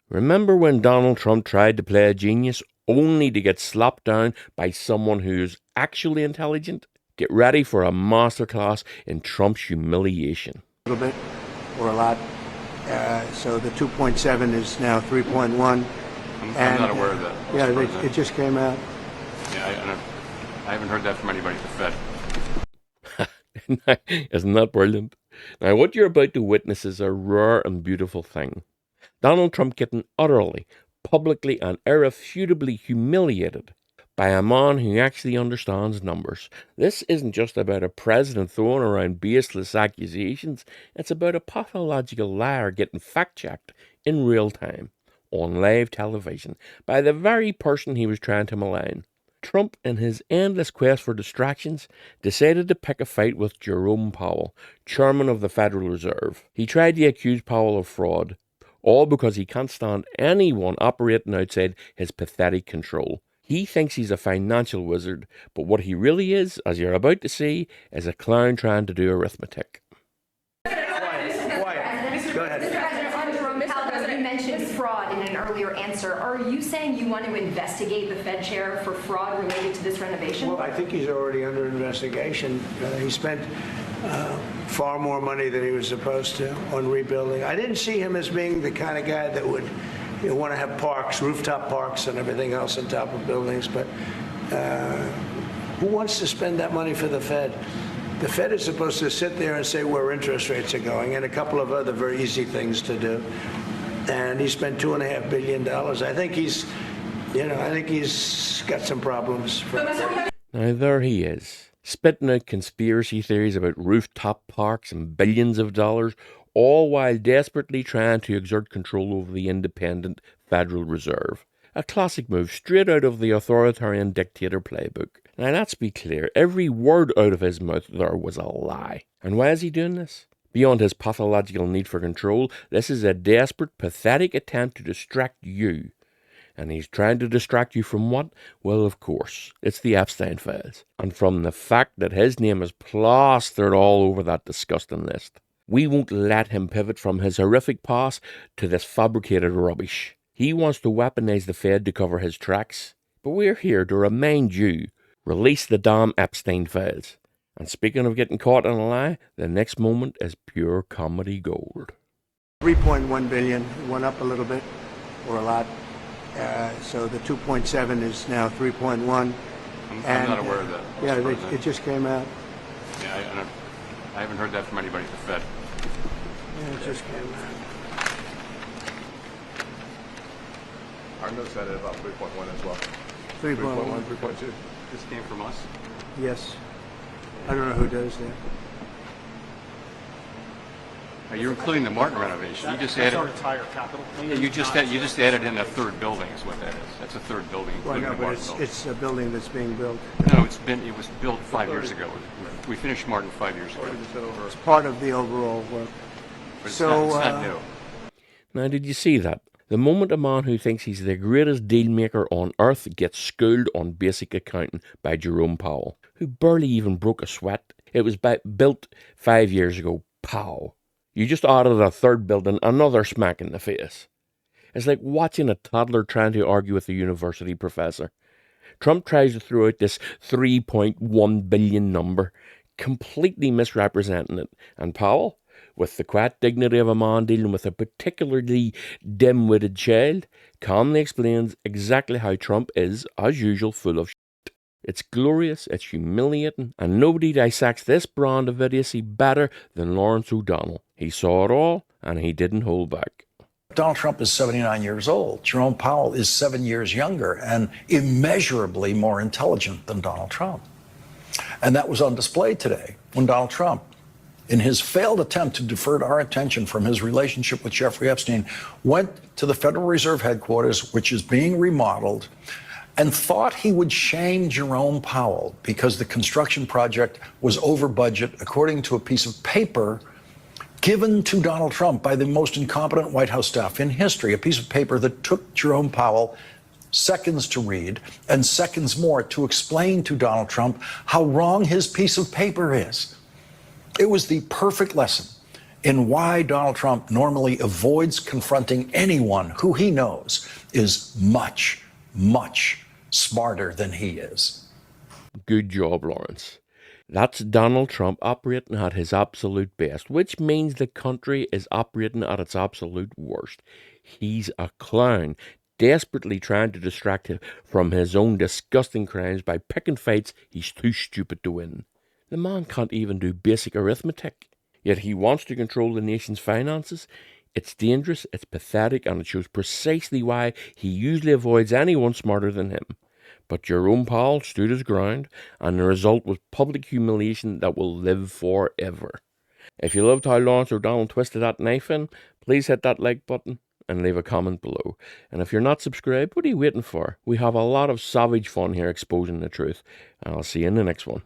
Remember when Donald Trump tried to play a genius only to get slapped down by someone who's actually intelligent? Get ready for a masterclass in Trump's humiliation. A little bit or a lot. So the 2.7 is now 3.1. I'm not aware of that. Yeah, it just came out. Yeah, I haven't heard that from anybody at the Fed. Isn't that brilliant? Now, what you're about to witness is a rare and beautiful thing. Donald Trump getting utterly, publicly, and irrefutably humiliated by a man who actually understands numbers. This isn't just about a president throwing around baseless accusations. It's about a pathological liar getting fact-checked in real time on live television by the very person he was trying to malign. Trump, in his endless quest for distractions, decided to pick a fight with Jerome Powell, chairman of the Federal Reserve. He tried to accuse Powell of fraud, all because he can't stand anyone operating outside his pathetic control. He thinks he's a financial wizard, but what he really is, as you're about to see, is a clown trying to do arithmetic. Go ahead. Mr. President, on Jerome Powell, you mentioned fraud in an earlier answer. Are you saying you want to investigate the Fed chair for fraud related to this renovation? Well, I think he's already under investigation. He spent far more money than he was supposed to on rebuilding. I didn't see him as being the kind of guy that would want to have parks, rooftop parks and everything else on top of buildings. But who wants to spend that money for the Fed? The Fed is supposed to sit there and say where interest rates are going and a couple of other very easy things to do. And he spent $2.5 billion. I think he's got some problems. Now there he is, spitting out conspiracy theories about rooftop parks and billions of dollars, all while desperately trying to exert control over the independent Federal Reserve. A classic move straight out of the authoritarian dictator playbook. Now let's be clear, every word out of his mouth there was a lie. And why is he doing this? Beyond his pathological need for control, this is a desperate, pathetic attempt to distract you. And he's trying to distract you from what? Well, of course, it's the Epstein files. And from the fact that his name is plastered all over that disgusting list. We won't let him pivot from his horrific past to this fabricated rubbish. He wants to weaponize the Fed to cover his tracks. But we're here to remind you, release the damn Epstein files. And speaking of getting caught in a lie, the next moment is pure comedy gold. 3.1 billion, it went up a little bit or a lot. So the 2.7 is now 3.1. I'm not aware of that. Yeah, it just came out. Yeah, I haven't heard that from anybody at the Fed. Yeah, it just came out. Our notes had it about 3.1 as well. 3.1. 3.2. This came from us? Yes. I don't know who does that. Now, you're including the Martin renovation. You just added. Our entire capital. Yeah, you just added in a third building, is what that is. That's a third building, Well, including no, the but Martin building. it's a building that's being built. No, it was built 5 years ago. We finished Martin 5 years ago. It's part of the overall work. But it's So, not new. Now, did you see that? The moment a man who thinks he's the greatest deal maker on earth gets schooled on basic accounting by Jerome Powell, who barely even broke a sweat. It was built 5 years ago. Pow. You just added a third building, another smack in the face. It's like watching a toddler trying to argue with a university professor. Trump tries to throw out this 3.1 billion number, completely misrepresenting it. And Powell, with the quiet dignity of a man dealing with a particularly dim-witted child, calmly explains exactly how Trump is, as usual, full of shit. It's glorious, it's humiliating, and nobody dissects this brand of idiocy better than Lawrence O'Donnell. He saw it all, and he didn't hold back. Donald Trump is 79 years old. Jerome Powell is 7 years younger and immeasurably more intelligent than Donald Trump. And that was on display today when Donald Trump, in his failed attempt to divert our attention from his relationship with Jeffrey Epstein, went to the Federal Reserve headquarters, which is being remodeled, and thought he would shame Jerome Powell because the construction project was over budget, according to a piece of paper given to Donald Trump by the most incompetent White House staff in history, a piece of paper that took Jerome Powell seconds to read and seconds more to explain to Donald Trump how wrong his piece of paper is. It was the perfect lesson in why Donald Trump normally avoids confronting anyone who he knows is much, much smarter than he is. Good job, Lawrence. That's Donald Trump operating at his absolute best, which means the country is operating at its absolute worst. He's a clown, desperately trying to distract him from his own disgusting crimes by picking fights he's too stupid to win. The man can't even do basic arithmetic, yet he wants to control the nation's finances. It's dangerous, it's pathetic, and it shows precisely why he usually avoids anyone smarter than him. But Jerome Powell stood his ground, and the result was public humiliation that will live forever. If you loved how Lawrence O'Donnell twisted that knife in, please hit that like button and leave a comment below. And if you're not subscribed, what are you waiting for? We have a lot of savage fun here exposing the truth, and I'll see you in the next one.